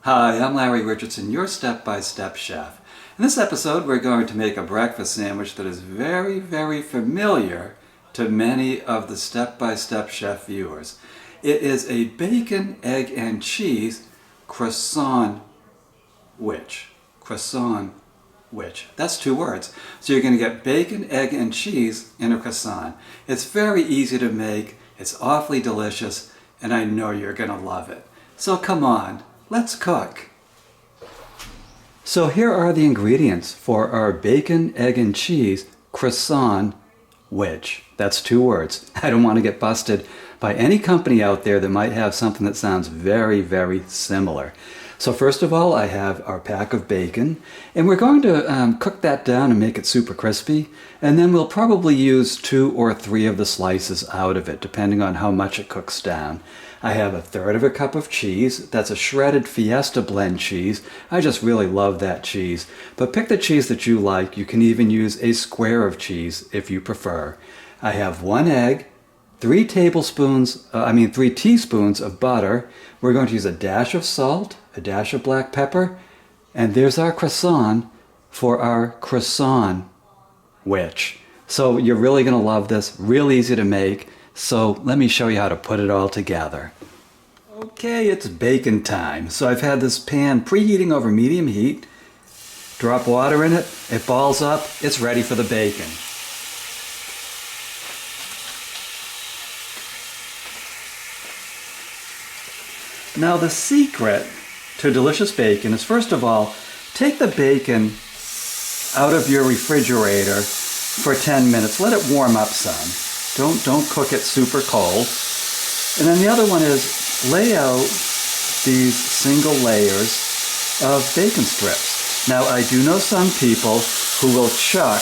Hi, I'm Larry Richardson, your step-by-step chef. In this episode, we're going to make a breakfast sandwich that is very, very familiar to many of the step-by-step chef viewers. It is a bacon, egg, and cheese croissant witch. Croissant witch. That's two words. So you're going to get bacon, egg, and cheese in a croissant. It's very easy to make, it's awfully delicious, and I know you're going to love it. So come on. Let's cook. So here are the ingredients for our bacon, egg, and cheese croissant witch. That's two words. I don't want to get busted by any company out there that might have something that sounds very, very similar. So first of all, I have our pack of bacon, and we're going to cook that down and make it super crispy, and then we'll probably use 2 or 3 of the slices out of it, depending on how much it cooks down. I have 1/3 of a cup of cheese. That's a shredded Fiesta blend cheese. I just really love that cheese. But pick the cheese that you like. You can even use a square of cheese if you prefer. I have 1 egg, 3 teaspoons of butter. We're going to use a dash of salt, a dash of black pepper, and there's our croissant for our croissant witch. So you're really going to love this, real easy to make. So let me show you how to put it all together. Okay, it's bacon time. So I've had this pan preheating over medium heat. Drop water in it, it balls up, it's ready for the bacon. Now the secret to delicious bacon is, first of all, take the bacon out of your refrigerator for 10 minutes. Let it warm up some. Don't cook it super cold. And then the other one is lay out these single layers of bacon strips. Now I do know some people who will chuck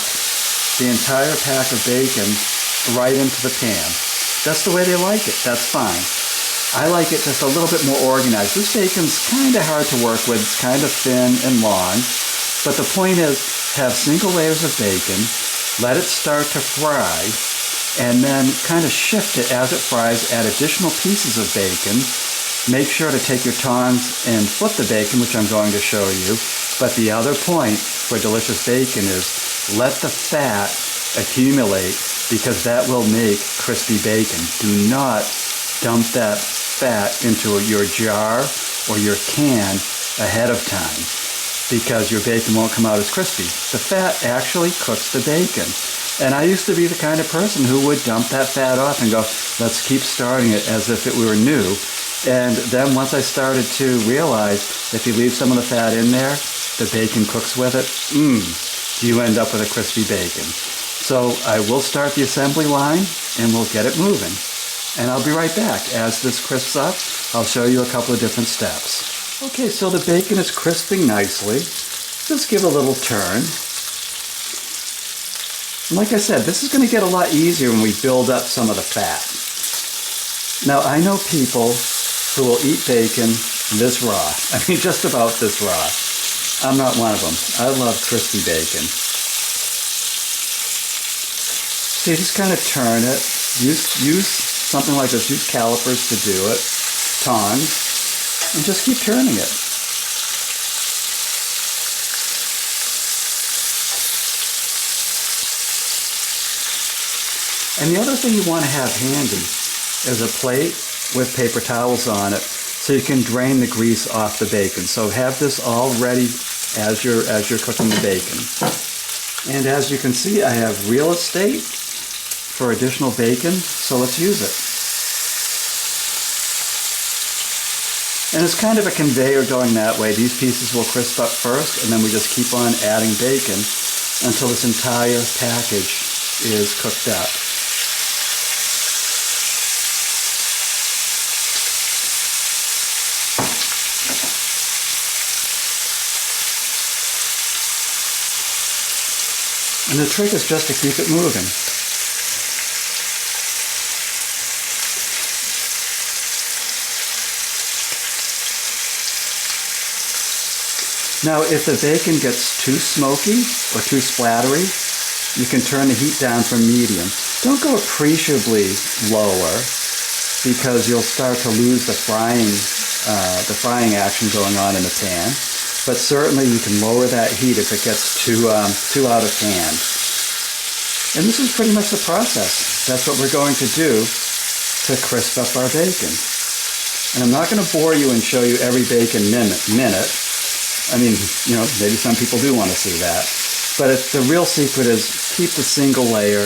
the entire pack of bacon right into the pan. That's the way they like it. That's fine. I like it just a little bit more organized. This bacon's kind of hard to work with. It's kind of thin and long. But the point is, have single layers of bacon, let it start to fry, and then kind of shift it as it fries, add additional pieces of bacon. Make sure to take your tongs and flip the bacon, which I'm going to show you. But the other point for delicious bacon is let the fat accumulate, because that will make crispy bacon. Do not dump that fat into your jar or your can ahead of time, because your bacon won't come out as crispy. The fat actually cooks the bacon. And I used to be the kind of person who would dump that fat off and go, let's keep starting it as if it were new. And then once I started to realize if you leave some of the fat in there, the bacon cooks with it, you end up with a crispy bacon. So I will start the assembly line and we'll get it moving. And I'll be right back. As this crisps up, I'll show you a couple of different steps. Okay, so the bacon is crisping nicely. Just give it a little turn. And like I said, this is going to get a lot easier when we build up some of the fat. Now, I know people who will eat bacon this raw. I mean, just about this raw. I'm not one of them. I love crispy bacon. So you just kind of turn it. Use something like this. Use calipers to do it. Tongs. And just keep turning it. And the other thing you want to have handy is a plate with paper towels on it so you can drain the grease off the bacon. So have this all ready as you're cooking the bacon. And as you can see, I have real estate for additional bacon, so let's use it. And it's kind of a conveyor going that way. These pieces will crisp up first, and then we just keep on adding bacon until this entire package is cooked up. And the trick is just to keep it moving. Now, if the bacon gets too smoky or too splattery, you can turn the heat down from medium. Don't go appreciably lower, because you'll start to lose the frying the frying action going on in the pan. But certainly you can lower that heat if it gets too out of hand. And this is pretty much the process. That's what we're going to do to crisp up our bacon. And I'm not going to bore you and show you every bacon minute. I mean, maybe some people do want to see that. But the real secret is keep the single layer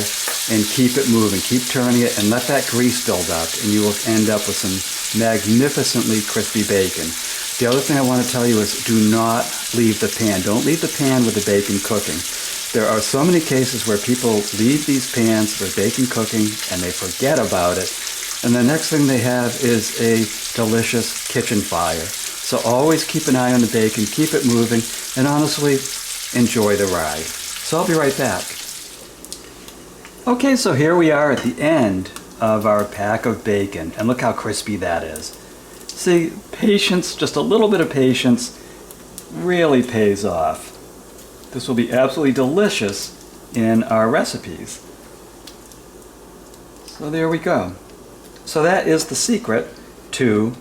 and keep it moving. Keep turning it and let that grease build up, and you will end up with some magnificently crispy bacon. The other thing I want to tell you is do not leave the pan. Don't leave the pan with the bacon cooking. There are so many cases where people leave these pans with bacon cooking and they forget about it. And the next thing they have is a delicious kitchen fire. So always keep an eye on the bacon, keep it moving, and honestly, enjoy the ride. So I'll be right back. Okay, so here we are at the end of our pack of bacon, and look how crispy that is. See, patience, just a little bit of patience, really pays off. This will be absolutely delicious in our recipes. So there we go. So that is the secret to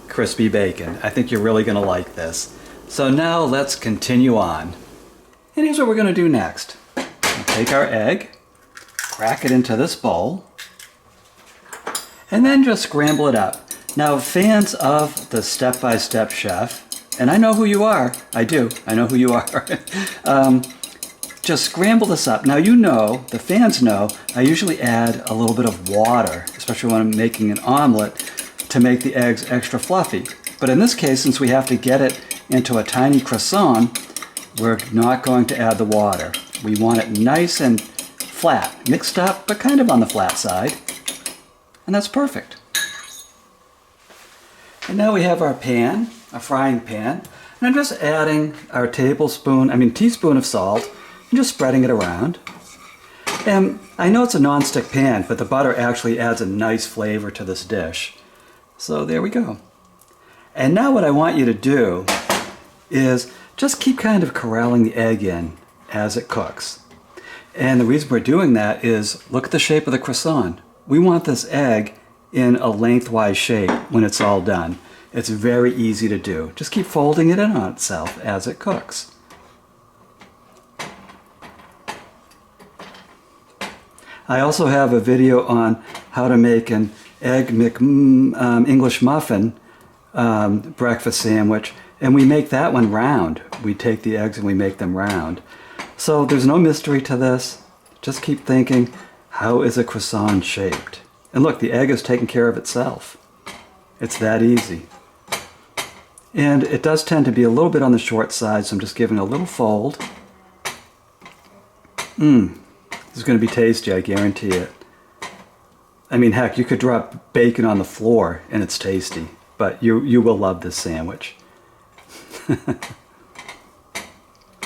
crispy bacon. I think you're really going to like this. So now let's continue on. And here's what we're going to do next. We'll take our egg, crack it into this bowl, and then just scramble it up. Now, fans of the step-by-step chef, and I know who you are, I do, I know who you are, just scramble this up. Now the fans know, I usually add a little bit of water, especially when I'm making an omelet, to make the eggs extra fluffy. But in this case, since we have to get it into a tiny croissant, we're not going to add the water. We want it nice and flat, mixed up, but kind of on the flat side. And that's perfect. And now we have our pan, a frying pan, and I'm just adding our teaspoon of salt, and just spreading it around. And I know it's a non-stick pan, but the butter actually adds a nice flavor to this dish. So there we go. And now what I want you to do is just keep kind of corralling the egg in as it cooks. And the reason we're doing that is, look at the shape of the croissant. We want this egg in a lengthwise shape when it's all done. It's very easy to do. Just keep folding it in on itself as it cooks. I also have a video on how to make an egg English muffin breakfast sandwich, and we make that one round. We take the eggs and we make them round. So there's no mystery to this. Just keep thinking, how is a croissant shaped? And look, the egg is taking care of itself. It's that easy. And it does tend to be a little bit on the short side, so I'm just giving a little fold. This is going to be tasty, I guarantee it. I mean, heck, you could drop bacon on the floor and it's tasty, but you will love this sandwich.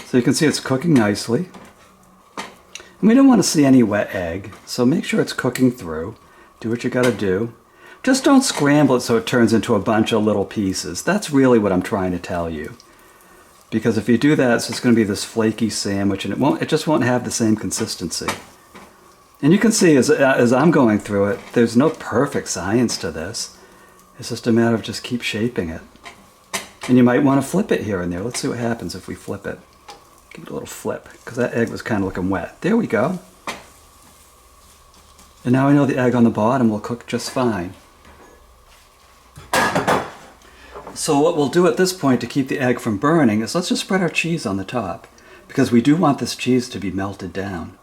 So you can see it's cooking nicely. And we don't want to see any wet egg, so make sure it's cooking through. Do what you got to do. Just don't scramble it so it turns into a bunch of little pieces. That's really what I'm trying to tell you. Because if you do that, it's just going to be this flaky sandwich, and it just won't have the same consistency. And you can see as I'm going through it, there's no perfect science to this. It's just a matter of just keep shaping it. And you might want to flip it here and there. Let's see what happens if we flip it. Give it a little flip, because that egg was kind of looking wet. There we go. And now I know the egg on the bottom will cook just fine. So what we'll do at this point to keep the egg from burning is let's just spread our cheese on the top, because we do want this cheese to be melted down.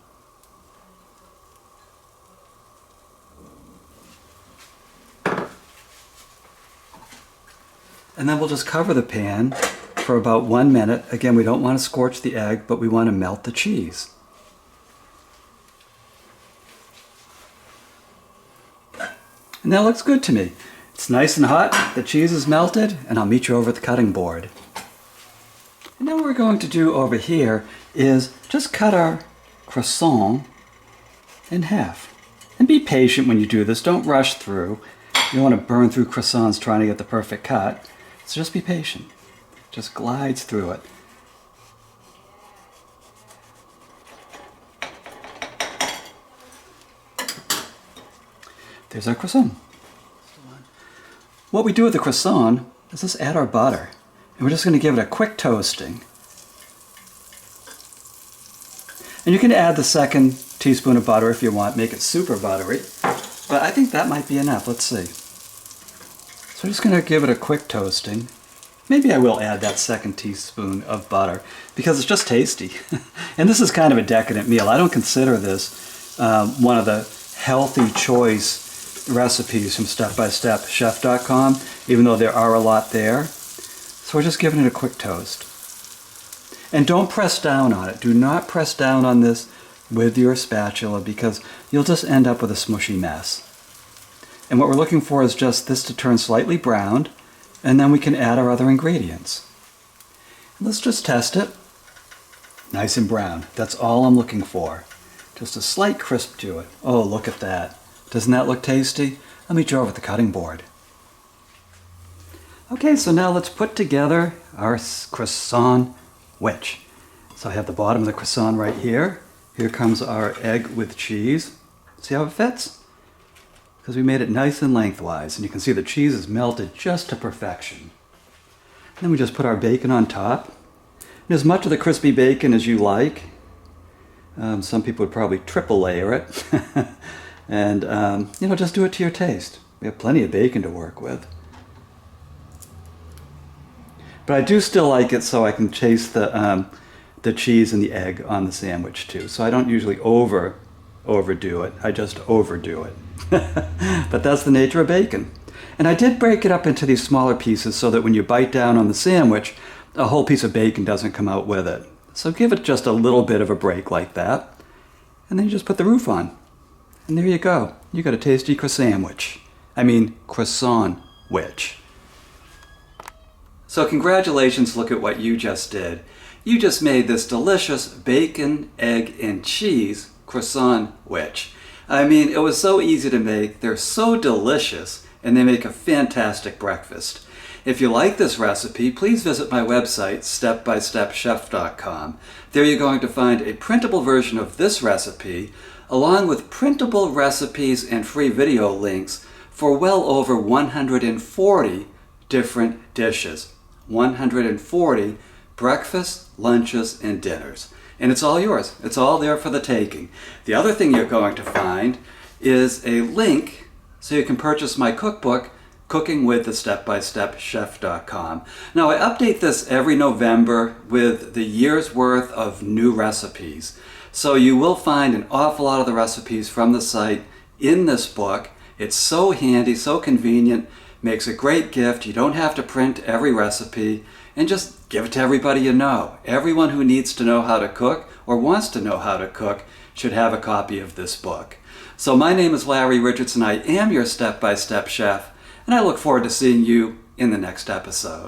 And then we'll just cover the pan for about 1 minute. Again, we don't want to scorch the egg, but we want to melt the cheese. And that looks good to me. It's nice and hot, the cheese is melted, and I'll meet you over at the cutting board. And then what we're going to do over here is just cut our croissant in half. And be patient when you do this, don't rush through. You don't want to burn through croissants trying to get the perfect cut. So just be patient. Just glides through it. There's our croissant. What we do with the croissant is let's add our butter. And we're just going to give it a quick toasting. And you can add the second teaspoon of butter if you want, make it super buttery. But I think that might be enough. Let's see. So I'm just going to give it a quick toasting. Maybe I will add that second teaspoon of butter because it's just tasty. And this is kind of a decadent meal. I don't consider this one of the healthy choice recipes from stepbystepchef.com, even though there are a lot there. So we're just giving it a quick toast. And don't press down on it. Do not press down on this with your spatula because you'll just end up with a smushy mess. And what we're looking for is just this to turn slightly browned, and then we can add our other ingredients. Let's just test it. Nice and brown. That's all I'm looking for. Just a slight crisp to it. Oh, look at that. Doesn't that look tasty? Let me draw with the cutting board. Okay, so now let's put together our croissant sandwich. So I have the bottom of the croissant right here. Here comes our egg with cheese. See how it fits? Because we made it nice and lengthwise, and you can see the cheese is melted just to perfection. And then we just put our bacon on top. And as much of the crispy bacon as you like. Some people would probably triple layer it. And, just do it to your taste. We have plenty of bacon to work with. But I do still like it so I can chase the cheese and the egg on the sandwich too. So I don't usually overdo it. I just overdo it. But that's the nature of bacon. And I did break it up into these smaller pieces so that when you bite down on the sandwich, a whole piece of bacon doesn't come out with it. So give it just a little bit of a break like that. And then you just put the roof on. And there you go. You got a tasty croissant sandwich. Croissant sandwich. So congratulations, look at what you just did. You just made this delicious bacon, egg, and cheese croissant sandwich. It was so easy to make, they're so delicious, and they make a fantastic breakfast. If you like this recipe, please visit my website, stepbystepchef.com. There you're going to find a printable version of this recipe, along with printable recipes and free video links for well over 140 different dishes. 140 breakfasts, lunches, and dinners. And it's all yours. It's all there for the taking. The other thing you're going to find is a link so you can purchase my cookbook, Cooking with the stepbystepchef.com. Now I update this every November with the year's worth of new recipes. So you will find an awful lot of the recipes from the site in this book. It's so handy, so convenient, makes a great gift. You don't have to print every recipe, and just give it to everybody you know. Everyone who needs to know how to cook or wants to know how to cook should have a copy of this book. So my name is Larry Richardson. I am your step-by-step chef, and I look forward to seeing you in the next episode.